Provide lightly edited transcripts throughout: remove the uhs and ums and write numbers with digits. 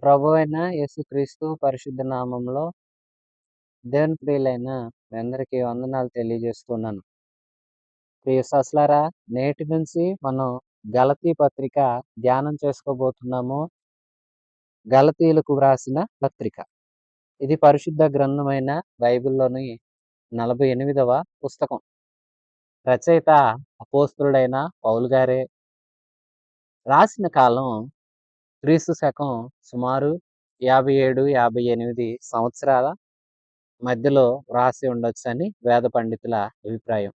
ప్రభువైన యేసుక్రీస్తు పరిశుద్ధ నామంలో దేవుని ప్రియులైన మీ అందరికీ వందనాలు తెలియజేస్తున్నాను. ప్రియ సోదరులారా, నేటి నుంచి మనం గలతీ పత్రిక ధ్యానం చేసుకోబోతున్నాము. గలతీయులకు వ్రాసిన పత్రిక. ఇది పరిశుద్ధ గ్రంథమైన బైబిల్‌లోని 48వ పుస్తకం. రచయిత అపోస్తలుడైన పౌలు గారే. రాసిన కాలం క్రీస్తు శకం సుమారు 57, 58 సంవత్సరాల మధ్యలో వ్రాసి ఉండొచ్చని వేద పండితుల అభిప్రాయం.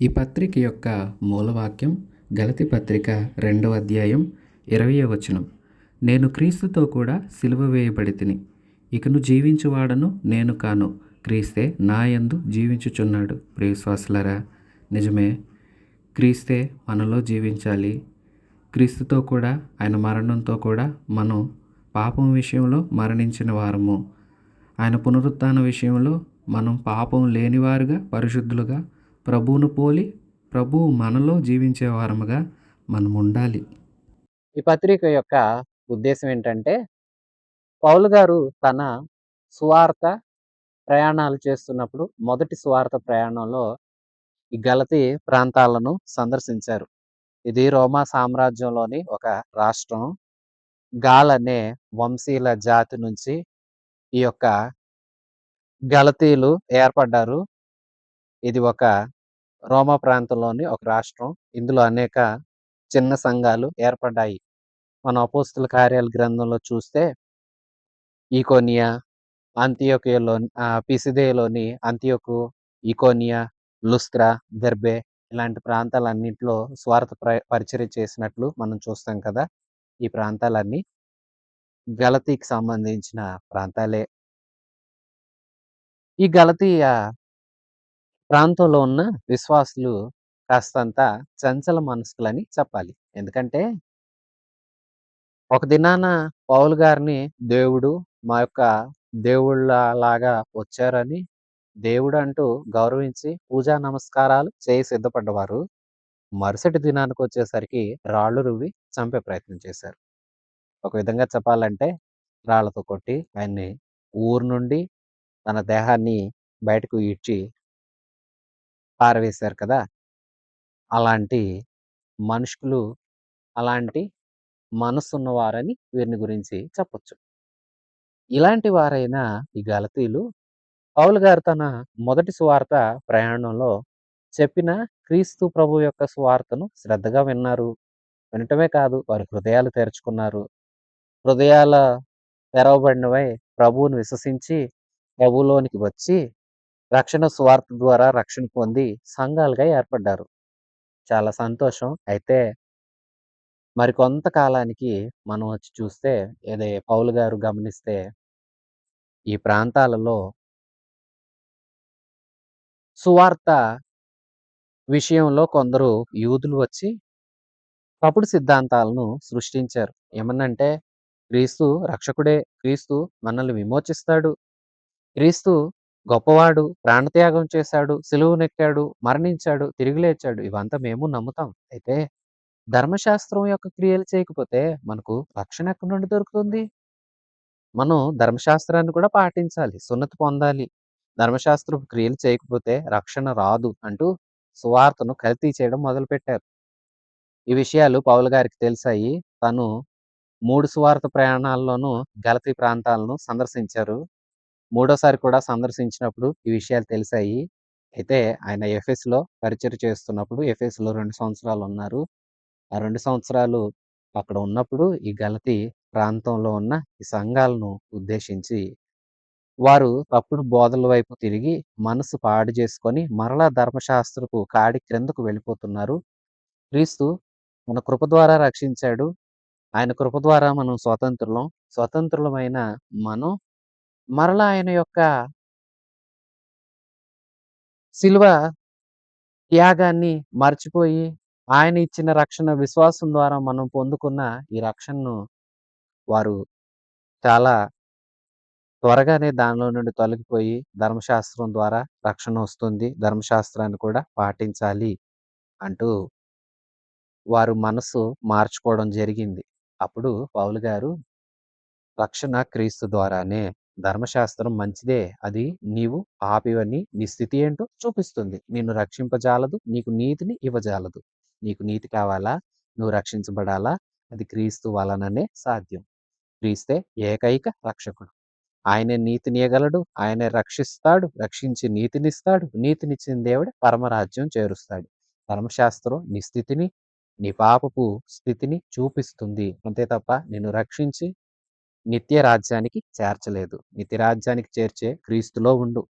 ఈ పత్రిక యొక్క మూలవాక్యం గలతీ పత్రిక 2వ అధ్యాయం 20వ వచనం. నేను క్రీస్తుతో కూడా సిలువ వేయబడితిని. ఇకను జీవించువాడను నేను కాను, క్రీస్తే నా యందు జీవించుచున్నాడు. ప్రియ శ్వాసలరా, నిజమే, క్రీస్తే మనలో జీవించాలి. క్రీస్తుతో కూడా, ఆయన మరణంతో కూడా మనం పాపం విషయంలో మరణించిన వారము. ఆయన పునరుత్థాన విషయంలో మనం పాపం లేనివారుగా, పరిశుద్ధులుగా, ప్రభువును పోలి ప్రభువు మనలో జీవించే వారముగా మనం ఉండాలి. ఈ పత్రిక యొక్క ఉద్దేశం ఏంటంటే, పౌలు గారు తన సువార్త ప్రయాణాలు చేస్తున్నప్పుడు మొదటి సువార్త ప్రయాణంలో ఈ గలతీ ప్రాంతాలను సందర్శించారు. ఇది రోమా సామ్రాజ్యంలోని ఒక రాష్ట్రం. గాల్ అనే వంశీయుల జాతి నుంచి ఈ యొక్క గలతీయులు ఏర్పడ్డారు. ఇది ఒక రోమా ప్రాంతంలోని ఒక రాష్ట్రం. ఇందులో అనేక చిన్న సంఘాలు ఏర్పడ్డాయి. మనం అపోస్తల కార్యాల గ్రంథంలో చూస్తే ఈకోనియా, పిసిదియలోని అంతియొకు, ఈకోనియా, లుస్త్రా, దెర్బే ఇలాంటి ప్రాంతాలన్నింటిలో స్వార్థ పరిచర్య చేసినట్లు మనం చూస్తాం కదా. ఈ ప్రాంతాలన్నీ గలతీకి సంబంధించిన ప్రాంతాలే. ఈ గలతీయ ప్రాంతంలో ఉన్న విశ్వాసులు కాస్తంత చంచల మనస్కులని చెప్పాలి. ఎందుకంటే ఒక దినాన పౌలు గారిని దేవుడు మా యొక్క దేవుళ్ళలాగా వచ్చారని దేవుడు అంటూ గౌరవించి పూజా నమస్కారాలు చేయి సిద్ధపడ్డవారు మరుసటి దినానికి వచ్చేసరికి రాళ్ళు రువ్వి చంపే ప్రయత్నం చేశారు. ఒక విధంగా చెప్పాలంటే రాళ్లతో కొట్టి ఆయన్ని ఊరు నుండి తన దేహాన్ని బయటకు ఈడ్చి పారవేశారు కదా. అలాంటి మనుషులు, అలాంటి మనసున్నవారని వీరిని గురించి చెప్పొచ్చు. ఇలాంటి వారైన ఈ గలతీయులు పౌలు గారు తన మొదటి సువార్త ప్రయాణంలో చెప్పిన క్రీస్తు ప్రభు యొక్క సువార్తను శ్రద్ధగా విన్నారు. వినటమే కాదు, వారి హృదయాలు తెరుచుకున్నారు. హృదయాల తెరవబడినవై ప్రభువును విశ్వసించి ప్రభువులోనికి వచ్చి రక్షణ సువార్త ద్వారా రక్షణ పొంది సంఘాలుగా ఏర్పడ్డారు. చాలా సంతోషం. అయితే మరి కొంతకాలానికి మనం వచ్చి చూస్తే పౌలు గారు గమనిస్తే ఈ ప్రాంతాలలో సువార్త విషయంలో కొందరు యూదులు వచ్చి తప్పుడు సిద్ధాంతాలను సృష్టించారు. ఏమన్నంటే క్రీస్తు రక్షకుడే, క్రీస్తు మనల్ని విమోచిస్తాడు, క్రీస్తు గొప్పవాడు, ప్రాణత్యాగం చేశాడు, సిలువనెక్కాడు, మరణించాడు, తిరిగి లేచాడు. ఇవంతా మేము నమ్ముతాం. అయితే ధర్మశాస్త్రం యొక్క క్రియలు చేయకపోతే మనకు రక్షణ ఎక్కడి నుండి దొరుకుతుంది? మనం ధర్మశాస్త్రాన్ని కూడా పాటించాలి, సున్నతి పొందాలి. ధర్మశాస్త్రపు క్రియలు చేయకపోతే రక్షణ రాదు అంటూ సువార్తను కల్తీ చేయడం మొదలుపెట్టారు. ఈ విషయాలు పౌలు గారికి తెలిసాయి. తను 3 సువార్త ప్రయాణాల్లోనూ గలతీ ప్రాంతాలను సందర్శించారు. మూడోసారి కూడా సందర్శించినప్పుడు ఈ విషయాలు తెలిసాయి. అయితే ఆయన ఎఫెసులో పరిచర్య చేస్తున్నప్పుడు ఎఫెసులో 2 సంవత్సరాలు ఉన్నారు. ఆ 2 సంవత్సరాలు అక్కడ ఉన్నప్పుడు ఈ గలతీ ప్రాంతంలో ఉన్న ఈ సంఘాలను ఉద్దేశించి వారు తప్పుడు బోధల వైపు తిరిగి మనసు పాడు చేసుకొని మరలా ధర్మశాస్త్రపు కాడి క్రిందకు వెళ్ళిపోతున్నారు. క్రీస్తు మన కృప ద్వారా రక్షించాడు. ఆయన కృప ద్వారా మనం స్వతంత్రులమైన మనం మరలా ఆయన యొక్క శిలువ త్యాగాన్ని మర్చిపోయి ఆయన ఇచ్చిన రక్షణ విశ్వాసం ద్వారా మనం పొందుకున్న ఈ రక్షణను వారు చాలా త్వరగానే దానిలో నుండి తొలగిపోయి ధర్మశాస్త్రం ద్వారా రక్షణ వస్తుంది, ధర్మశాస్త్రాన్ని కూడా పాటించాలి అంటూ వారు మనసు మార్చుకోవడం జరిగింది. అప్పుడు పౌలు గారు రక్షణ క్రీస్తు ద్వారానే. ధర్మశాస్త్రం మంచిదే. అది నీవు పాపివని నీ స్థితి ఏంటో చూపిస్తుంది. నిన్ను రక్షింపజాలదు. నీకు నీతిని ఇవ్వజాలదు. నీకు నీతి కావాలా? నువ్వు రక్షించబడాలా? అది క్రీస్తు వలననే సాధ్యం. క్రీస్తే ఏకైక రక్షకుడు. ఆయనే నీతినియ్యగలడు. ఆయనే రక్షిస్తాడు. రక్షించి నీతినిస్తాడు. నీతినిచ్చిన దేవుడే పరమరాజ్యం చేరుస్తాడు. ధర్మశాస్త్రం నీ స్థితిని, నీ పాపపు స్థితిని చూపిస్తుంది. అంతే తప్ప నిన్ను రక్షించి నిత్య రాజ్యానికి చేర్చలేదు. నిత్య రాజ్యానికి చేర్చే క్రీస్తులో ఉండు.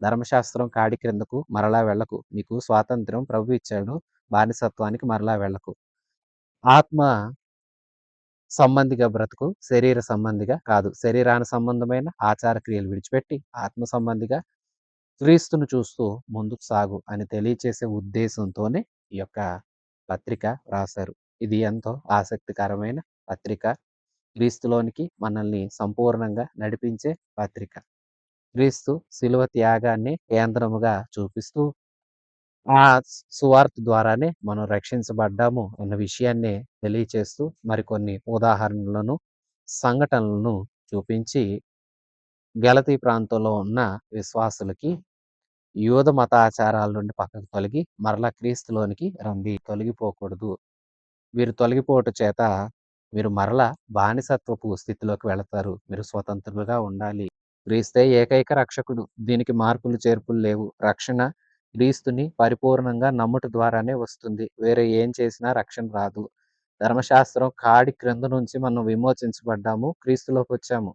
ధర్మశాస్త్రం కాడి క్రిందకు మరలా వెళ్ళకు. నీకు స్వాతంత్ర్యం ప్రభువు ఇచ్చాడు. బానిసత్వానికి మరలా వెళ్ళకు. ఆత్మ సంబంధిగా బ్రతుకు. శరీర సంబంధిగా కాదు. శరీరాన సంబంధమైన ఆచార క్రియలు విడిచిపెట్టి ఆత్మ సంబంధిగా క్రీస్తును చూస్తూ ముందుకు సాగు అని తెలియచేసే ఉద్దేశంతోనే ఈ యొక్క పత్రిక రాశారు. ఇది ఎంతో ఆసక్తికరమైన పత్రిక. క్రీస్తులోనికి మనల్ని సంపూర్ణంగా నడిపించే పత్రిక. క్రీస్తు శిలువ త్యాగాన్ని కేంద్రముగా చూపిస్తూ ఆ సువార్త ద్వారానే మనం రక్షించబడ్డాము అన్న విషయాన్నే తెలియచేస్తూ మరికొన్ని ఉదాహరణలను, సంఘటనలను చూపించి గలతీ ప్రాంతంలో ఉన్న విశ్వాసులకి యూద మతాచారాల నుండి పక్కకు తొలగి మరలా క్రీస్తులోనికి రండి. తొలగిపోకూడదు. వీరు తొలగిపోవట చేత మీరు మరలా బానిసత్వపు స్థితిలోకి వెళతారు. మీరు స్వతంత్రులుగా ఉండాలి. క్రీస్తే ఏకైక రక్షకుడు. దీనికి మార్పులు చేర్పులు లేవు. రక్షణ క్రీస్తుని పరిపూర్ణంగా నమ్ముట ద్వారానే వస్తుంది. వేరే ఏం చేసినా రక్షణ రాదు. ధర్మశాస్త్రం కాడి క్రింద నుంచి మనం విమోచించబడ్డాము. క్రీస్తులోకి వచ్చాము.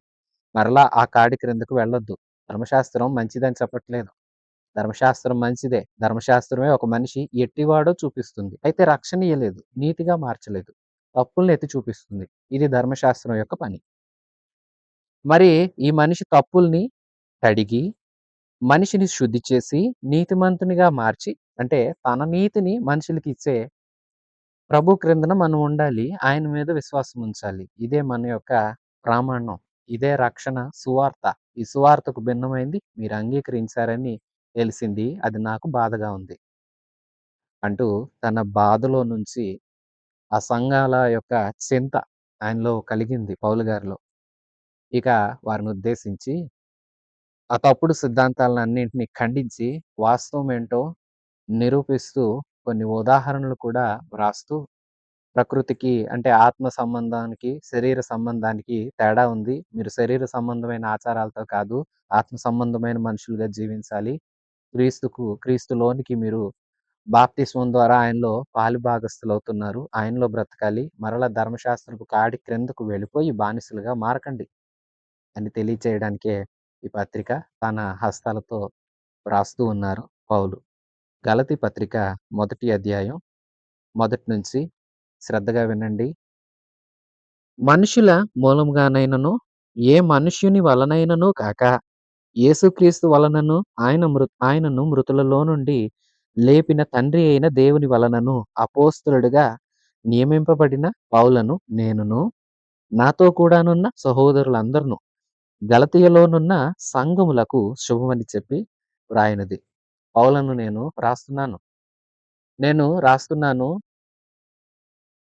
మరలా ఆ కాడి క్రిందకు వెళ్ళొద్దు. ధర్మశాస్త్రం మంచిదని చెప్పట్లేదు. ధర్మశాస్త్రం మంచిదే. ధర్మశాస్త్రమే ఒక మనిషి ఎట్టివాడో చూపిస్తుంది. అయితే రక్షణ ఇయ్యలేదు. నీతిగా మార్చలేదు. తప్పుల్ని ఎత్తి చూపిస్తుంది. ఇది ధర్మశాస్త్రం యొక్క పని. మరి ఈ మనిషి తప్పుల్ని కడిగి, మనిషిని శుద్ధి చేసి, నీతిమంతునిగా మార్చి అంటే తన నీతిని మనుషులకి ఇచ్చే ప్రభు క్రిందన మనం ఉండాలి. ఆయన మీద విశ్వాసం ఉంచాలి. ఇదే మన యొక్క ప్రామాణ్యం. ఇదే రక్షణ సువార్త. ఈ సువార్తకు భిన్నమైంది మీరు అంగీకరించారని తెలిసింది. అది నాకు బాధగా ఉంది. అంటూ తన బాధలో నుంచి ఆ సంఘాల యొక్క చింత ఆయనలో కలిగింది పౌలు గారిలో. ఇక వారిని ఉద్దేశించి ఆ తప్పుడు సిద్ధాంతాలన్నింటినీ ఖండించి వాస్తవం ఏంటో నిరూపిస్తూ కొన్ని ఉదాహరణలు కూడా వ్రాస్తూ ప్రకృతికి అంటే ఆత్మ సంబంధానికి, శరీర సంబంధానికి తేడా ఉంది. మీరు శరీర సంబంధమైన ఆచారాలతో కాదు, ఆత్మ సంబంధమైన మనుషులుగా జీవించాలి. క్రీస్తులోనికి మీరు బాప్తిస్మం ద్వారా ఆయనలో పాలుభాగస్తులవుతున్నారు. ఆయనలో బ్రతకాలి. మరలా ధర్మశాస్త్రపు కాడి క్రిందకు వెళ్ళిపోయి బానిసలుగా మారకండి అని తెలియచేయడానికే ఈ పత్రిక తన హస్తాలతో వ్రాస్తూ ఉన్నారు పౌలు. గలతీ పత్రిక మొదటి అధ్యాయం మొదటి నుంచి శ్రద్ధగా వినండి. మనుషుల మూలముగానైనను ఏ మనుష్యుని వలనైనను కాక యేసుక్రీస్తు వలనను ఆయనను మృతులలో నుండి లేపిన తండ్రి అయిన దేవుని వలనను అపోస్తలుడిగా నియమింపబడిన పౌలను నేనును నాతో కూడానున్న సహోదరులందరును గలతీయలోనున్న సంఘములకు శుభమని చెప్పి వ్రాయినది. పౌలను నేను రాస్తున్నాను.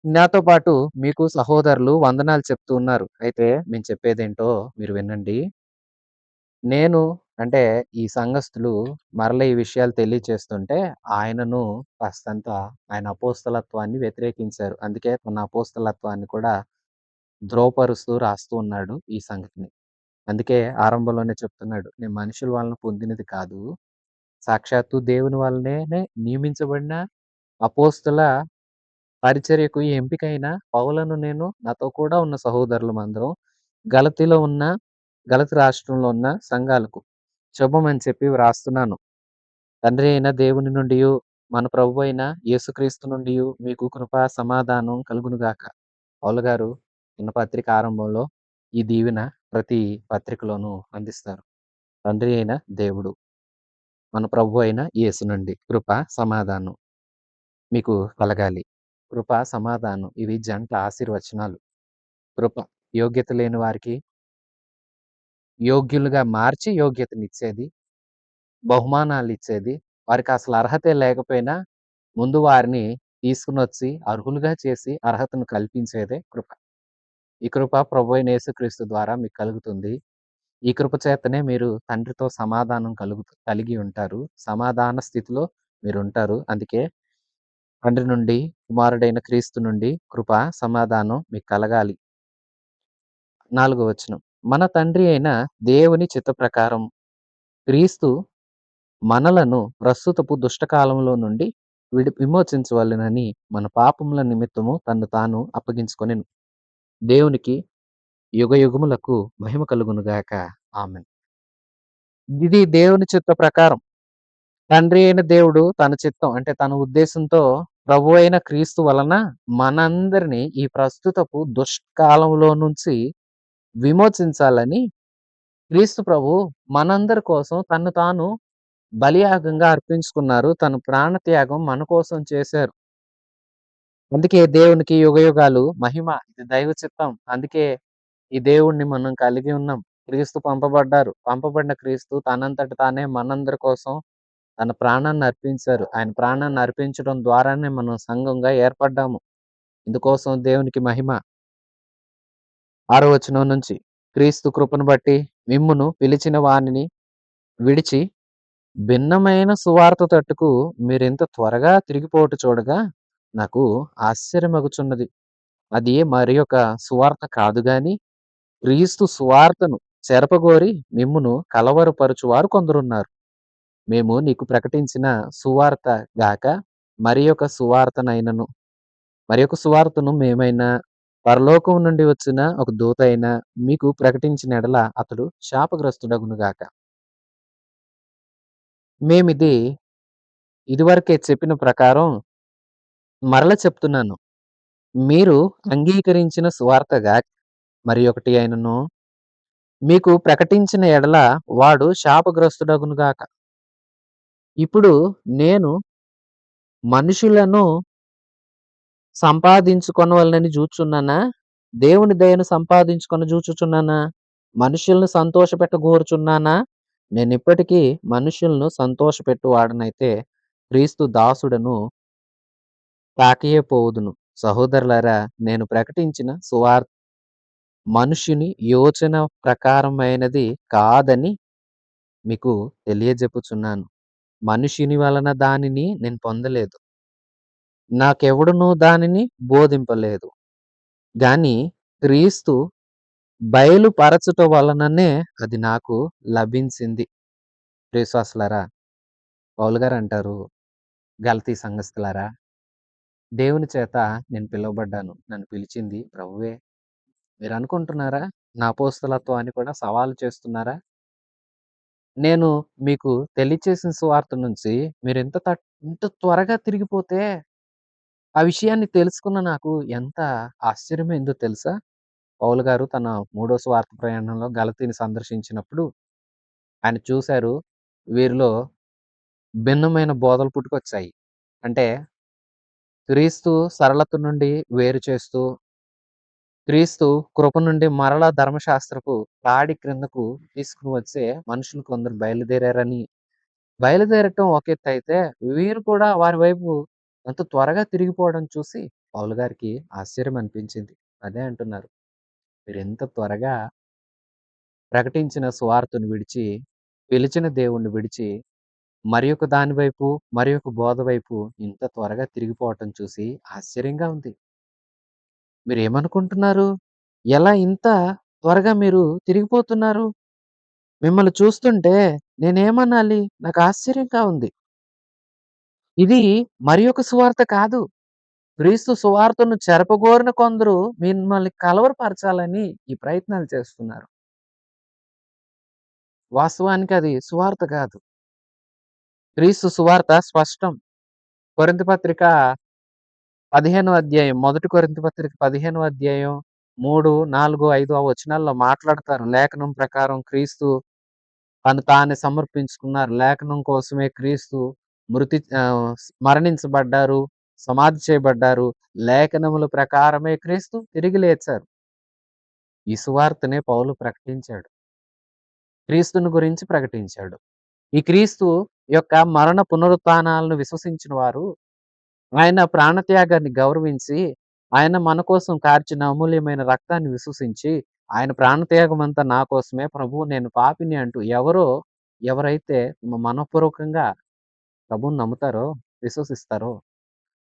నాతో పాటు మీకు సహోదరులు వందనాలు చెప్తూ ఉన్నారు. అయితే నేను చెప్పేదేంటో మీరు వినండి. నేను అంటే ఈ సంఘస్థులు మరల ఈ విషయాలు తెలియచేస్తుంటే ఆయనను కాస్తంత ఆయన అపోస్తలత్వాన్ని వ్యతిరేకించారు. అందుకే తన అపోస్తలత్వాన్ని కూడా ధ్రువపరుస్తూ రాస్తూ ఉన్నాడు ఈ సంగతిని. అందుకే ఆరంభంలోనే చెప్తున్నాడు. నేను మనుషుల వలన పొందినది కాదు. సాక్షాత్తు దేవుని వల్లనే నియమించబడిన అపోస్తల పరిచర్యకు ఎంపికైన పౌలను నేను నాతో కూడా ఉన్న సహోదరులమందరం గలతీలో ఉన్న గలతీ రాష్ట్రంలో ఉన్న సంఘాలకు శుభమని చెప్పి వ్రాస్తున్నాను. తండ్రి అయిన దేవుని నుండియు మన ప్రభు అయిన యేసుక్రీస్తు నుండియు మీకు కృప సమాధానం కలుగునుగాక. పౌలు గారు ఉన్న పత్రిక ఆరంభంలో ఈ దీవెన ప్రతి పత్రికలోనూ అందిస్తారు. తండ్రి అయిన దేవుడు మన ప్రభు అయిన యేసు నుండి కృప సమాధానం మీకు కలగాలి. కృప సమాధానం ఇవి జంట ఆశీర్వచనాలు. కృప యోగ్యత లేని వారికి యోగ్యులుగా మార్చి యోగ్యతనిచ్చేది, బహుమానాలు ఇచ్చేది. వారికి అసలు అర్హతే లేకపోయినా ముందు వారిని తీసుకునొచ్చి అర్హులుగా చేసి అర్హతను కల్పించేదే కృప. ఈ కృప ప్రభువైన యేసుక్రీస్తు ద్వారా మీకు కలుగుతుంది. ఈ కృప చేతనే మీరు తండ్రితో సమాధానం కలిగి ఉంటారు. సమాధాన స్థితిలో మీరుంటారు. అందుకే తండ్రి నుండి, కుమారుడైన క్రీస్తు నుండి కృప, సమాధానం మీకు కలగాలి. 4 వచనం. మన తండ్రి అయిన దేవుని చిత్త ప్రకారం క్రీస్తు మనలను ప్రస్తుతపు దుష్టకాలంలో నుండి విమోచించవలెనని మన పాపముల నిమిత్తము తన్ను తాను అప్పగించుకొనెను. దేవునికి యుగయుగములకు మహిమ కలుగునుగాక. ఆమేన్. ఇది దేవుని చిత్త ప్రకారం. తండ్రి అయిన దేవుడు తన చిత్తం అంటే తన ఉద్దేశంతో ప్రభువైన క్రీస్తు వలన మనందరిని ఈ ప్రస్తుతపు దుష్కాలంలో నుంచి విమోచించాలని క్రీస్తు ప్రభు మనందరి కోసం తన్ను తాను బలియాగంగా అర్పించుకున్నారు. తన ప్రాణత్యాగం మన కోసం చేశారు. అందుకే దేవునికి యుగయుగాలు మహిమ. ఇది దైవ చిత్తం. అందుకే ఈ దేవుణ్ణి మనం కలిగి ఉన్నాం. క్రీస్తు పంపబడ్డారు. పంపబడిన క్రీస్తు తనంతట తానే మనందరి కోసం తన ప్రాణాన్ని అర్పించారు. ఆయన ప్రాణాన్ని అర్పించడం ద్వారానే మనం సంఘంగా ఏర్పడ్డాము. ఇందుకోసం దేవునికి మహిమ. 6వ వచనం నుంచి క్రీస్తు కృపను బట్టి మిమ్మును పిలిచిన వానిని విడిచి భిన్నమైన సువార్త తట్టుకు మీరెంత త్వరగా తిరిగిపోవట చూడగా నాకు ఆశ్చర్యమగుచున్నది. అది మరి ఒక సువార్త కాదు గాని క్రీస్తు సువార్తను చెరపగోరి మిమ్మును కలవరపరచువారు కొందరున్నారు. మేము నీకు ప్రకటించిన సువార్త గాక మరి ఒక సువార్తను మేమైనా పరలోకం నుండి వచ్చిన ఒక దూత అయినా మీకు ప్రకటించిన ఎడల అతడు శాపగ్రస్తుడగునుగాక. మేమిది ఇదివరకే చెప్పిన ప్రకారం మరల చెప్తున్నాను. మీరు అంగీకరించిన సువార్తగా మరి ఒకటి అయినను మీకు ప్రకటించిన ఎడల వాడు శాపగ్రస్తుడగునుగాక. ఇప్పుడు నేను మనుషులను సంపాదించుకొనవలెనని జూచున్నానా? దేవుని దయను సంపాదించుకొన జూచుచున్నానా? మనుషులను సంతోషపెట్టగోరుచున్నానా? నేనిప్పటికీ మనుషులను సంతోషపెట్టువాడనైతే క్రీస్తు దాసుడను కాకయే పోవుదును. సహోదరులారా, నేను ప్రకటించిన సువార్త మనుష్యుని యోచన ప్రకారమైనది కాదని మీకు తెలియజెప్పుచున్నాను. మనుష్యుని వలన దానిని నేను పొందలేదు. నాకెవడునూ దానిని బోధింపలేదు. గాని క్రీస్తు బయలుపరచుట వలననే అది నాకు లభించింది. ప్రియశ్వాసులారా, పౌలు గారు అంటారు, గలతీ సంఘస్థులారా, దేవుని చేత నేను పిలువబడ్డాను. నన్ను పిలిచింది ప్రభువే. మీరు అనుకుంటున్నారా నా అపోస్తలత్వాన్ని కూడా సవాలు చేస్తున్నారా? నేను మీకు తెలియచేసిన సువార్త నుంచి మీరు ఇంత త్వరగా తిరిగిపోతే ఆ విషయాన్ని తెలుసుకున్న నాకు ఎంత ఆశ్చర్యమైందో తెలుసా? పౌలు గారు తన 3వ సువార్త ప్రయాణంలో గలతీని సందర్శించినప్పుడు ఆయన చూశారు, వీరిలో భిన్నమైన బోధలు పుట్టుకొచ్చాయి. అంటే క్రీస్తు సరళత నుండి వేరు చేస్తూ, క్రీస్తు కృప నుండి మరలా ధర్మశాస్త్రపు కాడి క్రిందకు తీసుకుని వచ్చే మనుషులు కొందరు బయలుదేరటం ఒక ఎత్తయితే వీరు కూడా వారి వైపు అంత త్వరగా తిరిగిపోవడం చూసి పౌలు గారికి ఆశ్చర్యం అనిపించింది. అదే అంటున్నారు, మీరెంత త్వరగా ప్రకటించిన సువార్తను విడిచి, పిలిచిన దేవుణ్ణి విడిచి, మరి ఒక దాని వైపు, మరి ఒక బోధ వైపు ఇంత త్వరగా తిరిగిపోవటం చూసి ఆశ్చర్యంగా ఉంది. మీరేమనుకుంటున్నారు? ఎలా ఇంత త్వరగా మీరు తిరిగిపోతున్నారు? మిమ్మల్ని చూస్తుంటే నేనేమనాలి? నాకు ఆశ్చర్యంగా ఉంది. ఇది మరి ఒక సువార్త కాదు. క్రీస్తు సువార్తను చెరపగోరిన కొందరు మిమ్మల్ని కలవరపరచాలని ఈ ప్రయత్నాలు చేస్తున్నారు. వాస్తవానికి అది సువార్త కాదు. క్రీస్తు సువార్త స్పష్టం. కొరింథీ పత్రిక 15వ అధ్యాయం, మొదటి కొరింథీ పత్రిక 15వ అధ్యాయం 3, 4, 5 వచనాల్లో మాట్లాడతారు. లేఖనం ప్రకారం క్రీస్తు తను తానే సమర్పించుకున్నారు. లేఖనం కోసమే క్రీస్తు మరణించబడ్డారు, సమాధి చేయబడ్డారు. లేఖనముల ప్రకారమే క్రీస్తు తిరిగి లేచారు. ఈ సువార్తనే పౌలు ప్రకటించాడు. క్రీస్తుని గురించి ప్రకటించాడు. ఈ క్రీస్తు యొక్క మరణ పునరుత్థానాలను విశ్వసించిన వారు ఆయన ప్రాణత్యాగాన్ని గౌరవించి ఆయన మన కోసం కార్చిన అమూల్యమైన రక్తాన్ని విశ్వసించి, ఆయన ప్రాణత్యాగమంతా నా కోసమే ప్రభువు నేను పాపిని అంటూ ఎవరైతే మనఃపూర్వకంగా ప్రభువుని నమ్ముతారో, విశ్వసిస్తారో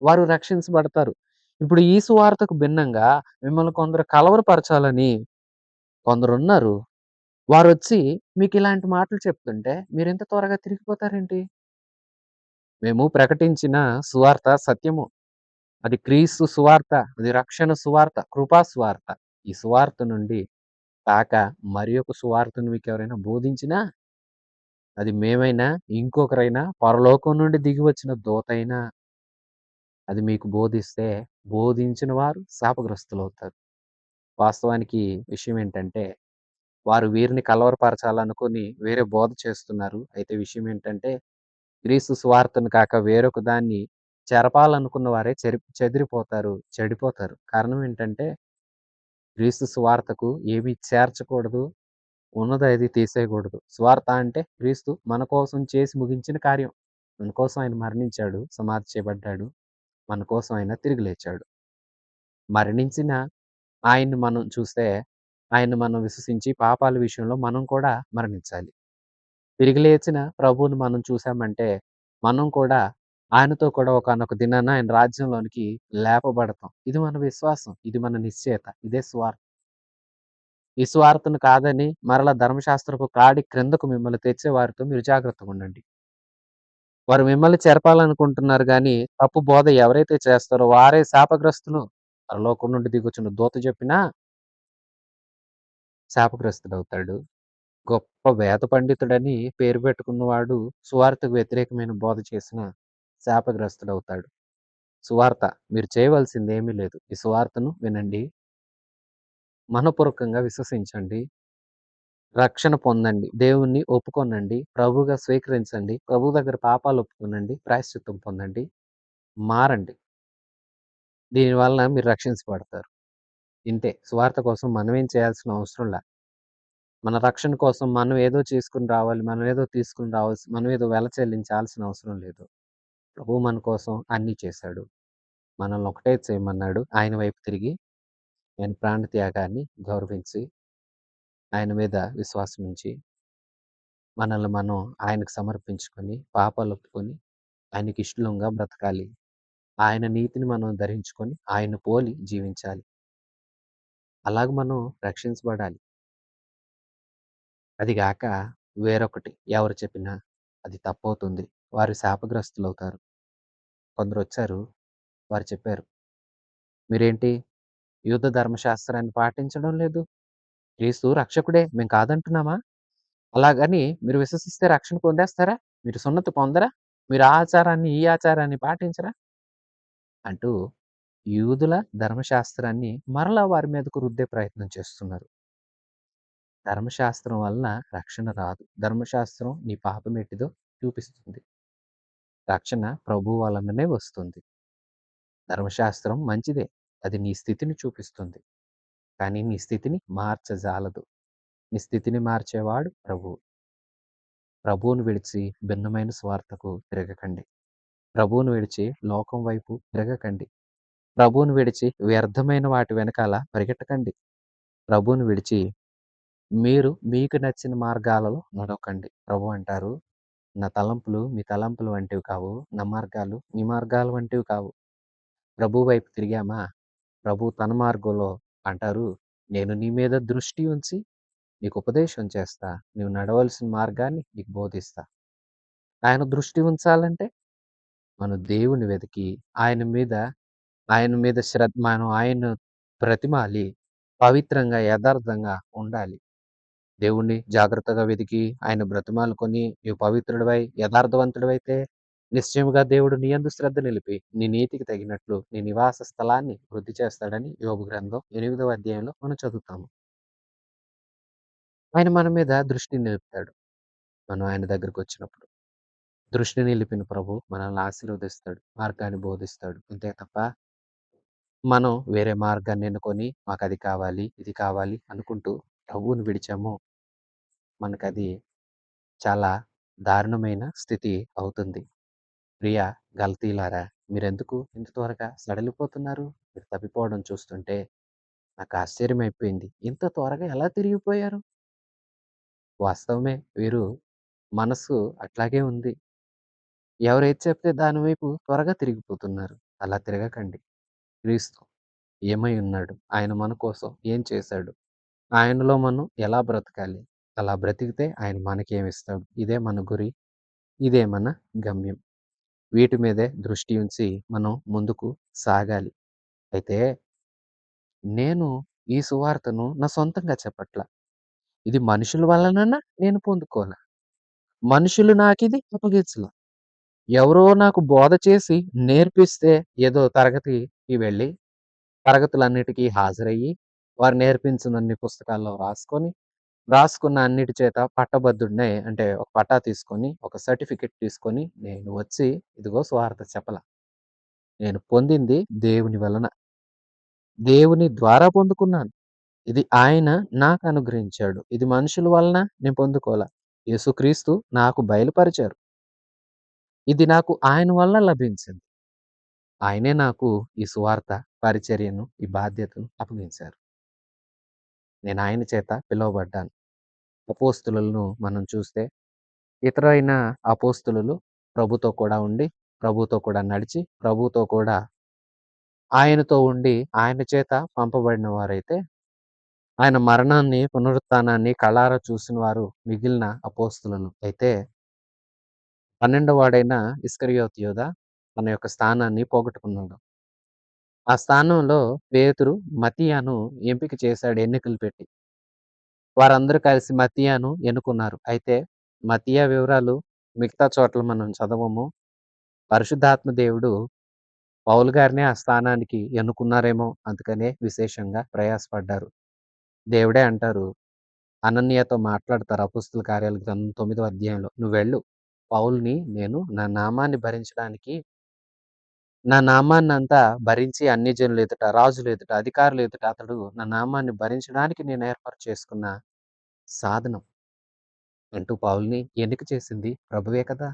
వారు రక్షించబడతారు. ఇప్పుడు ఈ సువార్తకు భిన్నంగా మిమ్మల్ని కొందరు కలవరపరచాలని కొందరున్నారు. వారొచ్చి మీకిలాంటి మాటలు చెప్తుంటే మీరింత త్వరగా తిరిగిపోతారేంటి? మేము ప్రకటించిన సువార్త సత్యము. అది క్రీస్తు సువార్త. అది రక్షణ సువార్త. కృపా సువార్త. ఈ సువార్త నుండి కాక మరి ఒక సువార్తను మీకెవరైనా బోధించినా, అది మేమైనా, ఇంకొకరైనా, పరలోకం నుండి దిగి వచ్చిన దూతైనా, అది మీకు బోధిస్తే, బోధించిన వారు శాపగ్రస్తులవుతారు. వాస్తవానికి విషయం ఏంటంటే, వారు వీరిని కలవరపరచాలనుకుని వేరే బోధ చేస్తున్నారు. అయితే విషయం ఏంటంటే, క్రీస్తు సువార్తను కాక వేరొక దాన్ని చెరపాలనుకున్న వారే చెదిరిపోతారు, చెడిపోతారు. కారణం ఏంటంటే, క్రీస్తు సువార్తకు ఏమీ చేర్చకూడదు. ఉన్నదది తీసేయకూడదు. సువార్త అంటే క్రీస్తు మన కోసం చేసి ముగించిన కార్యం. మన కోసం ఆయన మరణించాడు, సమాధి చేయబడ్డాడు. మన కోసం ఆయన తిరిగి లేచాడు. మరణించిన ఆయన్ని మనం చూస్తే, ఆయన్ని మనం విశ్వసించి పాపాల విషయంలో మనం కూడా మరణించాలి. తిరిగి లేచిన ప్రభువుని మనం చూసామంటే, మనం కూడా ఆయనతో కూడా ఒకానొక దినాన ఆయన రాజ్యంలోనికి లేపబడతాం. ఇది మన విశ్వాసం. ఇది మన నిశ్చయత. ఇదే సువార్త. ఈ సువార్తను కాదని మరలా ధర్మశాస్త్రపు కాడి క్రిందకు మిమ్మల్ని తెచ్చే వారితో మీరు జాగ్రత్తగుండండి. వారు మిమ్మల్ని చెరపాలనుకుంటున్నారు గానీ, తప్పు బోధ ఎవరైతే చేస్తారో వారే శాపగ్రస్తులు. పరలోకం నుండి దిగొచ్చిన దూత చెప్పినా శాపగ్రస్తుడవుతాడు. గొప్ప వేద పండితుడని పేరు పెట్టుకున్నవాడు సువార్తకు వ్యతిరేకమైన బోధ చేసిన శాపగ్రస్తుడవుతాడు. సువార్త మీరు చేయవలసిందేమీ లేదు. ఈ సువార్తను వినండి. మనఃపూర్వకంగా విశ్వసించండి. రక్షణ పొందండి. దేవుణ్ణి ఒప్పుకొనండి. ప్రభువుగా స్వీకరించండి. ప్రభువు దగ్గర పాపాలు ఒప్పుకొనండి. ప్రాయశ్చిత్తం పొందండి. మారండి. దీని వలన మీరు రక్షించబడతారు. ఇంతే. సువార్త కోసం మనమేం చేయాల్సిన అవసరంలా. మన రక్షణ కోసం మనం ఏదో చేసుకొని రావాలి. మనం ఏదో తీసుకొని రావాల్సి మనం ఏదో వెల చెల్లించాల్సిన అవసరం లేదు. ప్రభువు మన కోసం అన్నీ చేశాడు. మనల్ని ఒకటే చేయమన్నాడు. ఆయన వైపు తిరిగి ఆయన ప్రాణ త్యాగాన్ని గౌరవించి, ఆయన మీద విశ్వాసం ఉంచి, మనల్ని మనం ఆయనకు సమర్పించుకొని, పాపాలు ఒప్పుకొని, ఆయనకి ఇష్టలుగా బ్రతకాలి. ఆయన నీతిని మనం ధరించుకొని, ఆయన్ని పోలి జీవించాలి. అలాగ మనం రక్షించబడాలి. అది గాక వేరొకటి ఎవరు చెప్పినా అది తప్పవుతుంది. వారు శాపగ్రస్తులవుతారు. కొందరొచ్చారు. వారు చెప్పారు, "మీరేంటి యూద ధర్మశాస్త్రాన్ని పాటించడం లేదు. క్రీస్తు రక్షకుడే మేము కాదంటున్నామా? అలాగని మీరు విశ్వసిస్తే రక్షణ పొందేస్తారా? మీరు సున్నతి పొందరా? మీరు ఆ ఆచారాన్ని, ఈ ఆచారాన్ని పాటించరా?" అంటూ యూదుల ధర్మశాస్త్రాన్ని మరలా వారి మీదకు రుద్దే ప్రయత్నం చేస్తున్నారు. ధర్మశాస్త్రం వలన రక్షణ రాదు. ధర్మశాస్త్రం నీ పాపమేంటిదో చూపిస్తుంది. రక్షణ ప్రభువు వలననే వస్తుంది. ధర్మశాస్త్రం మంచిదే. అది నీ స్థితిని చూపిస్తుంది. కానీ నీ స్థితిని మార్చజాలదు. నీ స్థితిని మార్చేవాడు ప్రభువు. ప్రభువును విడిచి భిన్నమైన స్వార్థకు తిరగకండి. ప్రభువును విడిచి లోకం వైపు తిరగకండి. ప్రభువును విడిచి వ్యర్థమైన వాటి వెనకాల పరిగెట్టకండి. ప్రభువును విడిచి మీరు మీకు నచ్చిన మార్గాలలో నడవకండి. ప్రభు అంటారు, "నా తలంపులు మీ తలంపులు వంటివి కావు. నా మార్గాలు మీ మార్గాల వంటివి కావు." ప్రభువు వైపు తిరిగామా, ప్రభువు తన మార్గంలో అంటారు, "నేను నీ మీద దృష్టి ఉంచి నీకు ఉపదేశం చేస్తా. నీవు నడవలసిన మార్గాన్ని నీకు బోధిస్తా." ఆయన దృష్టి ఉంచాలంటే మనం దేవుని వెతికి ఆయన మీద మనం ఆయన్ను బ్రతిమాలి పవిత్రంగా, యథార్థంగా ఉండాలి. దేవుణ్ణి జాగ్రత్తగా వెతికి ఆయన బ్రతిమాలుకొని నీవు పవిత్రుడివై, యథార్థవంతుడివైతే నిశ్చయముగా దేవుడు నీ యందు శ్రద్ధ నిలిపి, నీ నీతికి తగినట్లు నీ నివాస స్థలాన్ని వృద్ధి చేస్తాడని యోబు గ్రంథం 8వ అధ్యాయంలో మనం చదువుతాము. ఆయన మన మీద దృష్టి నిలుపుతాడు. మనం ఆయన దగ్గరకొచ్చినప్పుడు. దృష్టి నిలిపిన ప్రభు మనల్ని ఆశీర్వదిస్తాడు. మార్గాన్ని బోధిస్తాడు. అంతే తప్ప మనం వేరే మార్గాన్ని ఎన్నుకొని మాకది కావాలి, ఇది కావాలి అనుకుంటూ ప్రభువుని విడిచామో మనకది చాలా దారుణమైన స్థితి అవుతుంది. ప్రియ గలతీయులారా, మీరెందుకు ఇంత త్వరగా సడలిపోతున్నారు? వీరు తప్పిపోవడం చూస్తుంటే నాకు ఆశ్చర్యమైపోయింది. ఇంత త్వరగా ఎలా తిరిగిపోయారు? వాస్తవమే వీరు మనసు అట్లాగే ఉంది. ఎవరేది చెప్తే దాని వైపు త్వరగా తిరిగిపోతున్నారు. అలా తిరగకండి. క్రీస్తు ఏమై ఉన్నాడు? ఆయన మన కోసం ఏం చేశాడు? ఆయనలో మనం ఎలా బ్రతకాలి? అలా బ్రతికితే ఆయన మనకేమిస్తాడు? ఇదే మన గురి. ఇదే మన గమ్యం. వీటి మీదే దృష్టి ఉంచి మనం ముందుకు సాగాలి. అయితే నేను ఈ సువార్తను నా సొంతంగా చెప్పట్ల. ఇది మనుషుల వలననా నేను పొందుకోలా. మనుషులు నాకిది అప్పగించల. ఎవరో నాకు బోధ చేసి నేర్పిస్తే ఏదో తరగతికి వెళ్ళి, తరగతులన్నిటికీ హాజరయ్యి, వారు నేర్పించినన్ని పుస్తకాల్లో రాసుకున్న అన్నిటి చేత పట్టభద్రుడినై అంటే ఒక పట్టా తీసుకొని, ఒక సర్టిఫికేట్ తీసుకొని నేను వచ్చి ఇదిగో సువార్త చెప్పలా. నేను పొందింది దేవుని వలన. దేవుని ద్వారా పొందుకున్నాను. ఇది ఆయన నాకు అనుగ్రహించాడు. ఇది మనుషుల వలన నేను పొందుకోలా. యేసుక్రీస్తు నాకు బయలుపరిచారు. ఇది నాకు ఆయన వల్ల లభించింది. ఆయనే నాకు ఈ సువార్త పరిచర్యను, ఈ బాధ్యతను అప్పగించారు. నేను ఆయన చేత పిలువబడ్డాను. అపోస్తలులను మనం చూస్తే ఇతరైన అపోస్తలులు ప్రభుతో కూడా ఉండి, ప్రభుతో కూడా నడిచి, ప్రభుతో కూడా ఆయనతో ఉండి, ఆయన చేత పంపబడిన వారైతే, ఆయన మరణాన్ని, పునరుత్థానాన్ని కళ్ళారా చూసిన వారు మిగిలిన అపోస్తలులు. అయితే 12వ వాడైన ఇస్కరియోతు యూదా తన యొక్క స్థానాన్ని పోగొట్టుకున్నాడు. ఆ స్థానంలో పేతురు, మత్తీయను ఎంపిక చేశాడు ఎన్నికలు పెట్టి. వారందరూ కలిసి మత్తీయను ఎన్నుకున్నారు. అయితే మత్తీయ వివరాలు మిగతా చోట్ల మనం చదవము. పరిశుద్ధాత్మ దేవుడు పౌలు గారినే ఆ స్థానానికి ఎన్నుకున్నారేమో అందుకనే విశేషంగా ప్రయాసపడ్డారు. దేవుడే అంటారు, అననీయతో మాట్లాడతారు అపోస్తల కార్యాల గ్రంథం 9వ అధ్యాయంలో. "నువ్వెళ్ళు, పౌలుని నేను నా నామాన్నంతా భరించి అన్యజనుల ఎదుట, రాజుల ఎదుట, అధికారుల ఎదుట అతడు నా నామాన్ని భరించడానికి నేను ఏర్పాటు చేసుకున్న సాధనం" అంటూ పౌలుని ఎన్నిక చేసింది ప్రభువే కదా!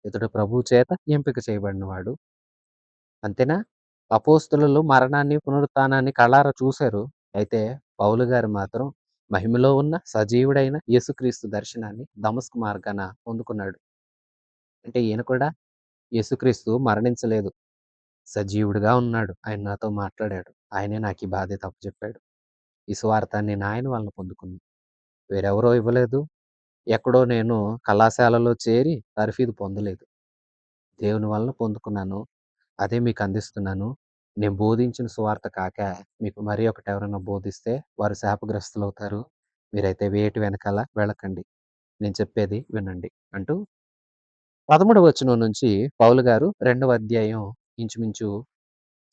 ఇతడు ప్రభువు చేత ఎంపిక చేయబడినవాడు. అంతేనా? అపోస్తలులు మరణాన్ని, పునరుత్థానాన్ని కళ్ళారా చూశారు. అయితే పౌలు గారు మాత్రం మహిమలో ఉన్న సజీవుడైన యేసుక్రీస్తు దర్శనాన్ని దమస్కు మార్గాన పొందుకున్నాడు. అంటే ఈయన కూడా యేసుక్రీస్తు మరణించలేదు. సజీవుడుగా ఉన్నాడు. ఆయన నాతో మాట్లాడాడు. ఆయనే నాకు ఈ బాధ్యత అప్పచెప్పాడు. ఈ సువార్త నేను ఆయన వలన పొందుకున్నా. వేరెవరో ఇవ్వలేదు. ఎక్కడో నేను కళాశాలలో చేరి తర్ఫీదు పొందలేదు. దేవుని వలన పొందుకున్నాను. అదే మీకు అందిస్తున్నాను. నేను బోధించిన సువార్త కాక మీకు మరి ఒకటి ఎవరైనా బోధిస్తే వారు శాపగ్రస్తులవుతారు. మీరైతే వేటి వెనకాల వెళ్ళకండి. నేను చెప్పేది వినండి అంటూ 13వ వచనం నుంచి పౌలు గారు 2వ అధ్యాయం ఇంచుమించు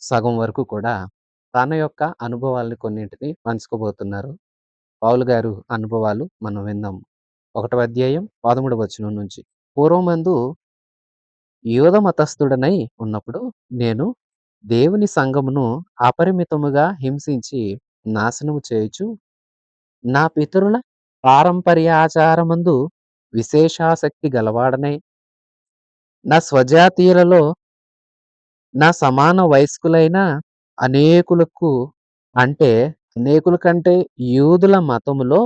సగం వరకు కూడా తన యొక్క అనుభవాల్ని కొన్నింటిని పంచుకోబోతున్నారు. పౌలు గారు అనుభవాలు మనం విందాం. 1వ అధ్యాయం 13వ వచనం నుంచి. పూర్వమందు యూద మతస్థుడనై ఉన్నప్పుడు నేను దేవుని సంఘమును అపరిమితముగా హింసించి నాశనము చేయుచు నా పితరుల పారంపర్యాచారమందు విశేషాసక్తి గలవాడనై నా స్వజాతీయులలో నా సమాన వయస్కులైన అనేకులకు అంటే అనేకుల కంటే యూదుల మతములో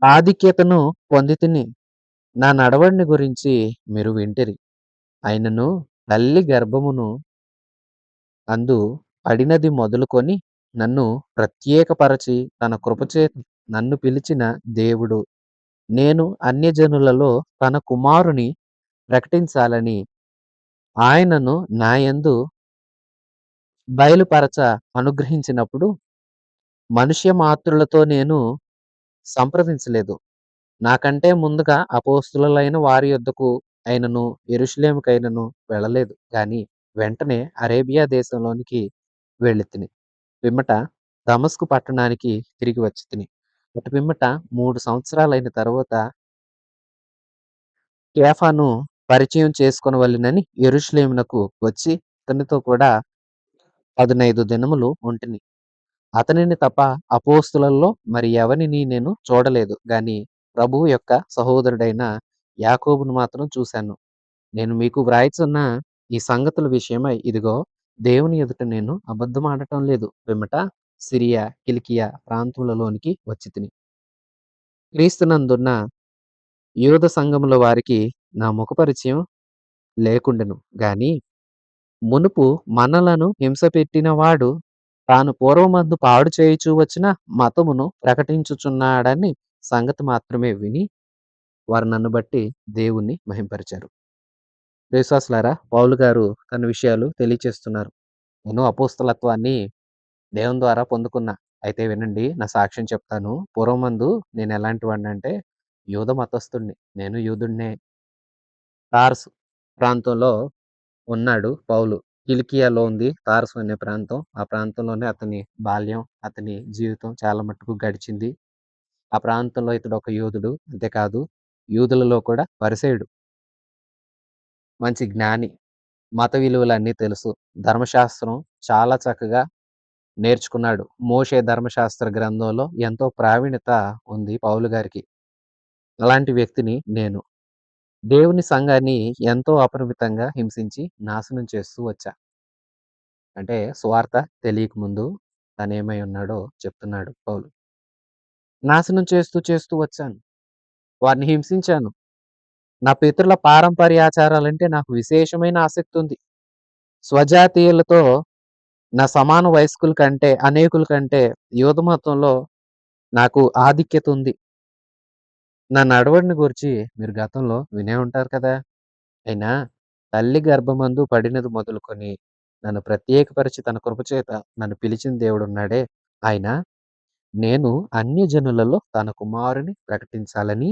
ఆధిక్యతను పొందితిని. నా నడవడిని గురించి మీరు వింటిరి. అయినను తల్లి గర్భమును అందు పడినది మొదలుకొని నన్ను ప్రత్యేకపరచి తన కృపచే నన్ను పిలిచిన దేవుడు నేను అన్యజనులలో తన కుమారుని ప్రకటించాలని ఆయనను నాయందు బయలుపరచ అనుగ్రహించినప్పుడు మనుష్య మాత్రులతో నేను సంప్రదించలేదు. నాకంటే ముందుగా అపోస్తులులైన వారి యొద్దకు అయినను యెరూషలేముకైనను వెళ్ళలేదు గాని వెంటనే అరేబియా దేశంలోనికి వెళ్ళితిని. పిమ్మట దమస్కు పట్టణానికి తిరిగి వచ్చితిని. అటు పిమ్మట 3 సంవత్సరాలైన తరువాత కేఫాను పరిచయం చేసుకొనవలెనని యెరూషలేమునకు వచ్చి అతనితో కూడా 15 దినములు ఉంటిని. అతనిని తప్ప అపోస్తలులలో మరి ఎవరిని నేను చూడలేదు గాని ప్రభువు యొక్క సహోదరుడైన యాకోబును మాత్రం చూశాను. నేను మీకు వ్రాయుచున్న ఈ సంగతుల విషయమై ఇదిగో దేవుని ఎదుట నేను అబద్ధమాడటం లేదు. పిమ్మట సిరియా, కిలికియా ప్రాంతములలోనికి వచ్చితిని. క్రీస్తునందున్న యూద సంఘముల వారికి నా ముఖపరిచయం లేకుండెను గాని, మునుపు మనలను హింసపెట్టినవాడు తాను పూర్వమందు పాడు చేయుచూ వచ్చిన మతమును ప్రకటించుచున్నాడని సంగతి మాత్రమే విని, వారు నన్ను బట్టి దేవుణ్ణి మహింపరిచారు. విశ్వాసులారా, పౌలు గారు తన విషయాలు తెలియచేస్తున్నారు. నేను అపోస్తలత్వాన్ని దేవుని ద్వారా పొందుకున్నా. అయితే వినండి, నా సాక్ష్యం చెప్తాను. పూర్వమందు నేను ఎలాంటి వాడినంటే యూద మతస్థుడిని. నేను యూదుడినే. తార్సు ప్రాంతంలో ఉన్నాడు పౌలు. కిలికియాలో ఉంది తార్సు అనే ప్రాంతం. ఆ ప్రాంతంలోనే అతని బాల్యం, అతని జీవితం చాలా మట్టుకు గడిచింది. ఆ ప్రాంతంలో ఇతడు ఒక యూదుడు. అంతేకాదు, యూదులలో కూడా పరిసయ్యుడు. మంచి జ్ఞాని. మత విలువలన్నీ తెలుసు. ధర్మశాస్త్రం చాలా చక్కగా నేర్చుకున్నాడు. మోషే ధర్మశాస్త్ర గ్రంథంలో ఎంతో ప్రావీణ్యత ఉంది పౌలు గారికి. అలాంటి వ్యక్తిని నేను. దేవుని సంఘాన్ని ఎంతో అపరిమితంగా హింసించి నాశనం చేస్తూ వచ్చా. అంటే సువార్త తెలియకముందు తనేమై ఉన్నాడో చెప్తున్నాడు పౌలు. నాశనం చేస్తూ చేస్తూ వచ్చాను. వారిని హింసించాను. నా పితరుల పారంపర్యాచారాలంటే నాకు విశేషమైన ఆసక్తి ఉంది. స్వజాతీయులతో నా సమాన వయస్కుల కంటే, అనేకుల కంటే యూద మతంలో నాకు ఆధిక్యత ఉంది. నా నడవడిని గూర్చి మీరు గతంలో వినే ఉంటారు కదా! అయినా తల్లి గర్భమందు పడినది మొదలుకొని నన్ను ప్రత్యేకపరిచి తన కృపచేత నన్ను పిలిచిన దేవుడున్నాడే, ఆయన నేను అన్యజనులలో తన కుమారుని ప్రకటించాలని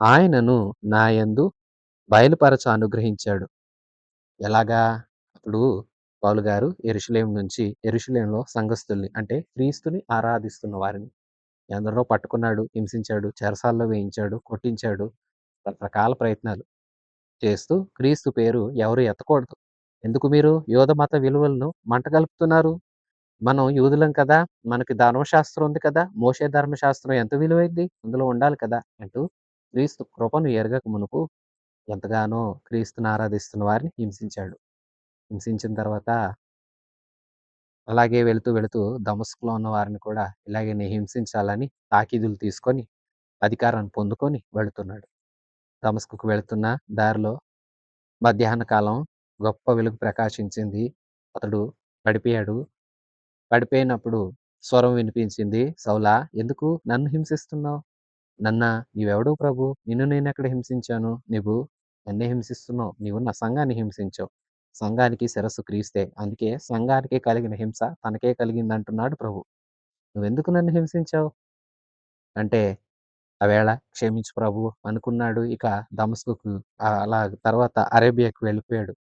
ఆయనను నా యందు బయలుపరచ అనుగ్రహించాడు. ఎలాగా? అప్పుడు పౌలు గారు యెరూషలేములో సంఘస్థుల్ని అంటే క్రీస్తుని ఆరాధిస్తున్న వారిని ఎందరినో పట్టుకున్నాడు, హింసించాడు, చెరసాల్లో వేయించాడు, కొట్టించాడు. రకరకాల ప్రయత్నాలు చేస్తూ క్రీస్తు పేరు ఎవరు ఎత్తకూడదు. ఎందుకు మీరు యూద మత విలువలను మంట కలుపుతున్నారు? మనం యూదులం కదా! మనకి ధర్మశాస్త్రం ఉంది కదా! మోషే ధర్మశాస్త్రం ఎంత విలువైంది? అందులో ఉండాలి కదా! అంటూ క్రీస్తు కృపను ఎరగక మునుపు ఎంతగానో క్రీస్తుని ఆరాధిస్తున్న వారిని హింసించాడు. హింసించిన తర్వాత అలాగే వెళుతూ వెళుతూ దమస్కులో ఉన్న వారిని కూడా ఇలాగనే హింసించాలని తాకీదులు తీసుకొని అధికారాన్ని పొందుకొని వెళుతున్నాడు. దమస్కుకు వెళుతున్న దారిలో మధ్యాహ్న కాలం గొప్ప వెలుగు ప్రకాశించింది. అతడు పడిపోయాడు. పడిపోయినప్పుడు స్వరం వినిపించింది. సౌలా, ఎందుకు నన్ను హింసిస్తున్నావు? నీవెవడు ప్రభు? నిన్ను నేనెక్కడ హింసించాను? నీవు నన్నే హింసిస్తున్నావు. నీవు నా సంఘాన్ని హింసించావు. సంఘానికి శిరస్సు క్రీస్తే. అందుకే సంఘానికి కలిగిన హింస తనకే కలిగిందంటున్నాడు ప్రభు. నువ్వెందుకు నన్ను హింసించావు? అంటే ఆవేళ క్షమించు ప్రభు అనుకున్నాడు. ఇక దమస్కుకు అలా తర్వాత అరేబియాకి వెళ్ళిపోయాడు.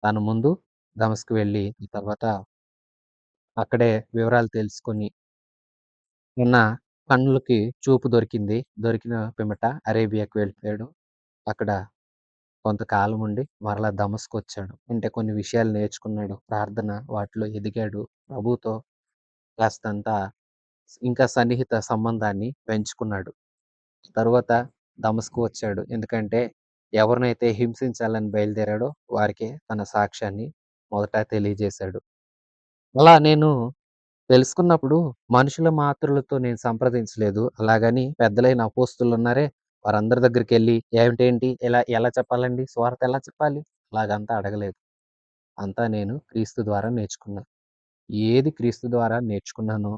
తాను ముందు దమస్కు వెళ్ళి తర్వాత అక్కడే వివరాలు తెలుసుకొని ఉన్న కన్నులకి చూపు దొరికింది. దొరికిన పిమ్మట అరేబియాకి వెళ్ళిపోయాడు. అక్కడ కొంతకాలం ఉండి మరలా దమస్కొచ్చాడు. అంటే కొన్ని విషయాలు నేర్చుకున్నాడు. ప్రార్థన వాటిలో ఎదిగాడు. ప్రభువుతో కాస్తంత ఇంకా సన్నిహిత సంబంధాన్ని పెంచుకున్నాడు. తరువాత దమస్కు వచ్చాడు. ఎందుకంటే ఎవరినైతే హింసించాలని బయలుదేరాడో వారికే తన సాక్ష్యాన్ని మొదట తెలియజేశాడు. అలా నేను తెలుసుకున్నప్పుడు మనుషుల మాత్రులతో నేను సంప్రదించలేదు. అలాగని పెద్దలైన అపోస్తలున్నారే, వారందరి దగ్గరికెళ్ళి ఏమిటేంటి ఎలా చెప్పాలండి? సువార్త ఎలా చెప్పాలి? అలాగంతా అడగలేదు. అంతా నేను క్రీస్తు ద్వారా నేర్చుకున్నా. ఏది క్రీస్తు ద్వారా నేర్చుకున్నానో,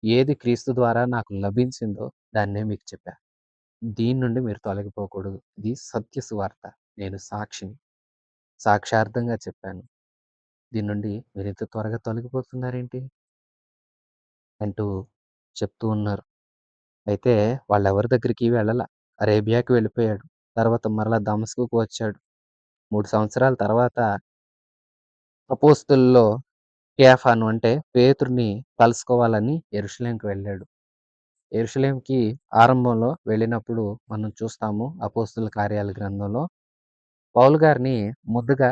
ఏది క్రీస్తు ద్వారా నాకు లభించిందో దాన్నే మీకు చెప్పా. దీని నుండి మీరు తొలగిపోకూడదు. ఇది సత్య సువార్త. నేను సాక్షిని. సాక్షార్థంగా చెప్పాను. దీని నుండి మీరింత త్వరగా తొలగిపోతున్నారేంటి? అంటూ చెప్తూ ఉన్నారు. అయితే వాళ్ళెవరి దగ్గరికి వెళ్ళల. అరేబియాకి వెళ్ళిపోయాడు. తర్వాత మరలా దమస్కుకు వచ్చాడు. 3 సంవత్సరాల తర్వాత అపోస్తలుల్లో కేఫాను అంటే పేతురుని కలుసుకోవాలని యెరూషలేముకి వెళ్ళాడు. యెరూషలేముకి ఆరంభంలో వెళ్ళినప్పుడు మనం చూస్తాము అపోస్తలుల కార్యాల గ్రంథంలో పౌలు గారిని ముద్దుగా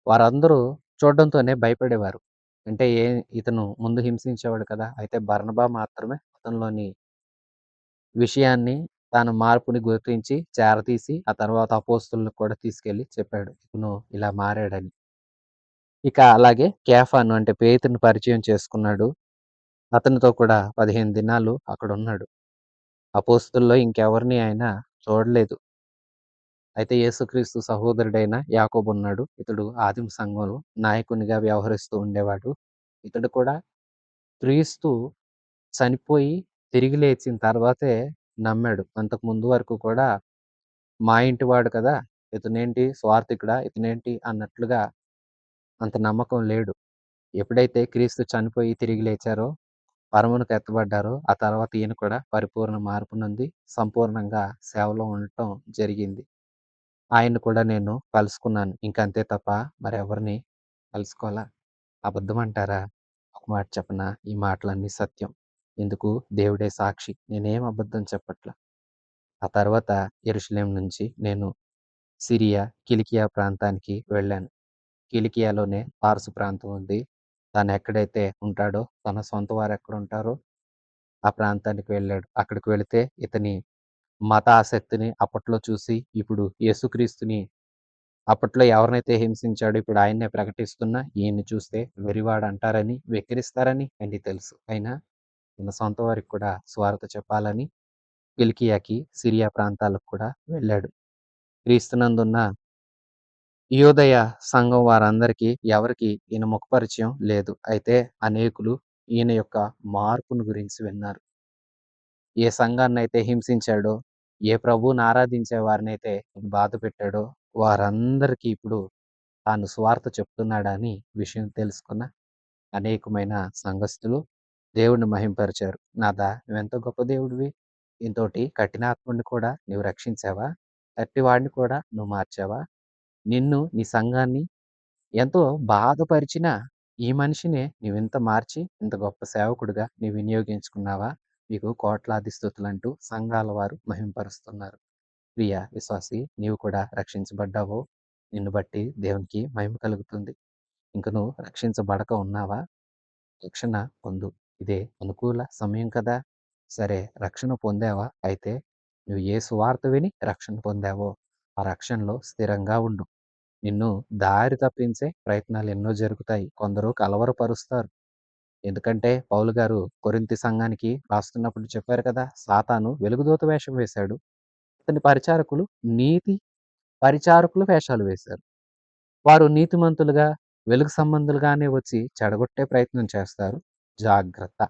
వారందరూ చూడడంతోనే భయపడేవారు. అంటే ఇతను ముందు హింసించేవాడు కదా! అయితే బర్నబా మాత్రమే అతనిలోని విషయాన్ని తాను మార్పుని గుర్తించి చేరతీసి, ఆ తర్వాత అపోస్తలులకు కూడా తీసుకెళ్ళి చెప్పాడు. ఇతను ఇలా మారాడని. ఇక అలాగే కేఫాను అంటే పేతురుని పరిచయం చేసుకున్నాడు. అతనితో కూడా 15 దినాలు అక్కడున్నాడు. అపోస్తలుల్లో ఇంకెవరిని ఆయన చూడలేదు. అయితే యేసుక్రీస్తు సహోదరుడైన యాకోబున్నాడు. ఇతడు ఆదిమ సంఘంలో నాయకునిగా వ్యవహరిస్తూ ఉండేవాడు. ఇతడు కూడా క్రీస్తు చనిపోయి తిరిగి లేచిన తర్వాతే నమ్మాడు. అంతకు ముందు వరకు కూడా మా ఇంటివాడు కదా! ఇతనేంటి స్వార్థికుడా? ఇతనేంటి అన్నట్లుగా అంత నమ్మకం లేడు. ఎప్పుడైతే క్రీస్తు చనిపోయి తిరిగి లేచారో, పరమునకు ఎత్తబడ్డారో, ఆ తర్వాత ఈయన కూడా పరిపూర్ణ మార్పు నొంది సంపూర్ణంగా సేవలో ఉండటం జరిగింది. ఆయన్ని కూడా నేను కలుసుకున్నాను. ఇంకంతే తప్ప మరెవరిని కలుసుకోలా. అబద్ధమంటారా? ఒక మాట చెప్పనా? ఈ మాటలన్నీ సత్యం. ఇందుకు దేవుడే సాక్షి. నేనేం అబద్ధం చెప్పట్ల. ఆ తర్వాత యెరూషలేం నుంచి నేను సిరియా, కిలికియా ప్రాంతానికి వెళ్ళాను. కిలికియాలోనే తార్సు ప్రాంతం ఉంది. తనెక్కడైతే ఉంటాడో, తన సొంత వారెక్కడుంటారో ఆ ప్రాంతానికి వెళ్ళాడు. అక్కడికి వెళితే ఇతని మత ఆసక్తిని అప్పట్లో చూసి, ఇప్పుడు యేసుక్రీస్తుని అప్పట్లో ఎవరినైతే హింసించాడో ఇప్పుడు ఆయన్నే ప్రకటిస్తున్నా, ఈయన్ని చూస్తే వెర్రివాడంటారని, వెక్కిరిస్తారని ఆయనకి తెలుసు. అయినా తన సొంత వారికి కూడా సువార్త చెప్పాలని కిలికియాకి, సిరియా ప్రాంతాలకు కూడా వెళ్ళాడు. క్రీస్తునందున్న యోదయ సంఘం వారందరికీ ఎవరికీ ఈయన ముఖపరిచయం లేదు. అయితే అనేకులు ఈయన యొక్క మార్పును గురించి విన్నారు. ఏ సంఘాన్నైతే హింసించాడో, ఏ ప్రభువుని ఆరాధించే వారినైతే బాధపెట్టాడో, వారందరికీ ఇప్పుడు తాను సువార్త చెప్తున్నాడని విషయం తెలుసుకున్న అనేకమైన సంఘస్థులు దేవుడిని మహింపరిచారు. నాథా, నువ్వెంత గొప్ప దేవుడివి. ఇంతోటి కఠినాత్ముడిని కూడా నీవు రక్షించావా? అట్టివాడిని కూడా నువ్వు మార్చావా? నిన్ను, నీ సంఘాన్ని ఎంతో బాధపరిచిన ఈ మనిషినే నీవింత మార్చి, ఇంత గొప్ప సేవకుడిగా నీవు వినియోగించుకున్నావా? నీకు కోట్లాది స్తుతులంటూ సంఘాల వారు మహిమపరుస్తున్నారు. ప్రియ విశ్వాసి, నీవు కూడా రక్షించబడ్డావో? నిన్ను బట్టి దేవునికి మహిమ కలుగుతుంది. ఇంక నువ్వు రక్షించబడక ఉన్నావా? రక్షణ పొందు. ఇదే అనుకూల సమయం కదా! సరే, రక్షణ పొందావా? అయితే నువ్వు ఏ సువార్త విని రక్షణ పొందావో, ఆ రక్షణలో స్థిరంగా ఉండు. నిన్ను దారి తప్పించే ప్రయత్నాలు ఎన్నో జరుగుతాయి. కొందరు కలవరపరుస్తారు. ఎందుకంటే పౌలు గారు కొరింథీ సంఘానికి రాస్తున్నప్పుడు చెప్పారు కదా! సాతాను వెలుగుదూత వేషం వేశాడు. అతని పరిచారకులు నీతి పరిచారకుల వేషాలు వేశారు. వారు నీతిమంతులుగా, వెలుగు సంబంధులుగానే వచ్చి చెడగొట్టే ప్రయత్నం చేస్తారు. జాగ్రత్త.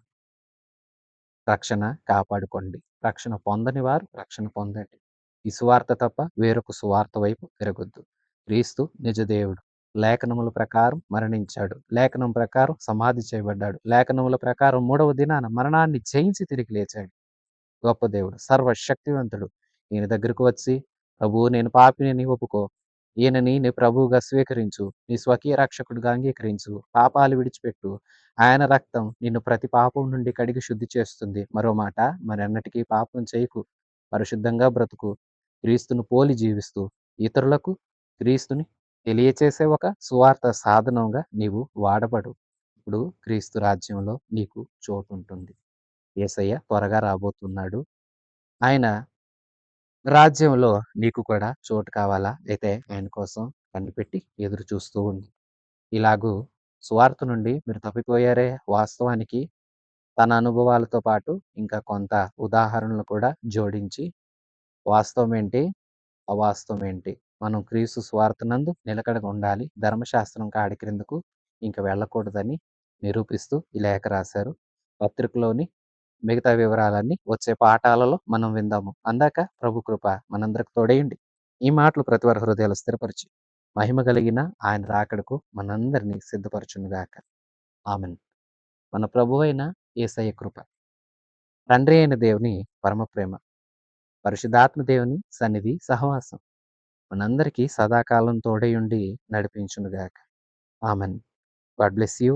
రక్షణ కాపాడుకోండి. రక్షణ పొందని వారు రక్షణ పొందండి. ఈ సువార్త తప్ప వేరొక సువార్త వైపు తిరగొద్దు. క్రీస్తు నిజదేవుడు. లేఖనముల ప్రకారం మరణించాడు. లేఖనం ప్రకారం సమాధి చేయబడ్డాడు. లేఖనముల ప్రకారం 3వ దినాన మరణాన్ని జయించి తిరిగి లేచాడు. గొప్ప దేవుడు, సర్వశక్తివంతుడు. ఈయన దగ్గరకు వచ్చి, ప్రభువు నేను పాపినని ఒప్పుకో. ఈయనని నీ ప్రభువుగా స్వీకరించు. నీ స్వకీయ రక్షకుడిగా అంగీకరించు. పాపాలు విడిచిపెట్టు. ఆయన రక్తం నిన్ను ప్రతి పాపం నుండి కడిగి శుద్ధి చేస్తుంది. మరో మాట, మరెన్నటికీ పాపం చేయకు. పరిశుద్ధంగా బ్రతుకు. క్రీస్తును పోలి జీవిస్తూ ఇతరులకు క్రీస్తుని తెలియచేసే ఒక సువార్త సాధనంగా నీవు వాడబడు. ఇప్పుడు క్రీస్తు రాజ్యంలో నీకు చోటుంటుంది. యేసయ్య త్వరగా రాబోతున్నాడు. ఆయన రాజ్యంలో నీకు కూడా చోటు కావాలా? అయితే ఆయన కోసం కనిపెట్టి ఎదురు చూస్తూ ఉండు. ఇలాగూ సువార్త నుండి మీరు తప్పిపోయారే, వాస్తవానికి తన అనుభవాలతో పాటు ఇంకా కొంత ఉదాహరణలు కూడా జోడించి వాస్తవం ఏంటి, అవాస్తవం ఏంటి, మనం క్రీస్తు సువార్తనందు నిలకడగా ఉండాలి, ధర్మశాస్త్రం కాడి క్రిందకు ఇంక వెళ్ళకూడదని నిరూపిస్తూ ఈ లేఖ రాశారు. పత్రికలోని మిగతా వివరాలన్నీ వచ్చే పాఠాలలో మనం విందాము. అందాక ప్రభు కృప మనందరికి తోడేయండి. ఈ మాటలు ప్రతివారి హృదయాలు స్థిరపరిచి మహిమ కలిగిన ఆయన రాకడకు మనందరినీ సిద్ధపరచునుగాక. ఆమెన్. మన ప్రభువైన యేసయ్య కృప, తండ్రి అయిన దేవుని పరమ ప్రేమ, పరిశుద్ధాత్మ దేవుని సన్నిధి సహవాసం మనందరికీ సదాకాలం తోడై ఉండి నడిపించునుగాక. ఆమెన్. God bless you.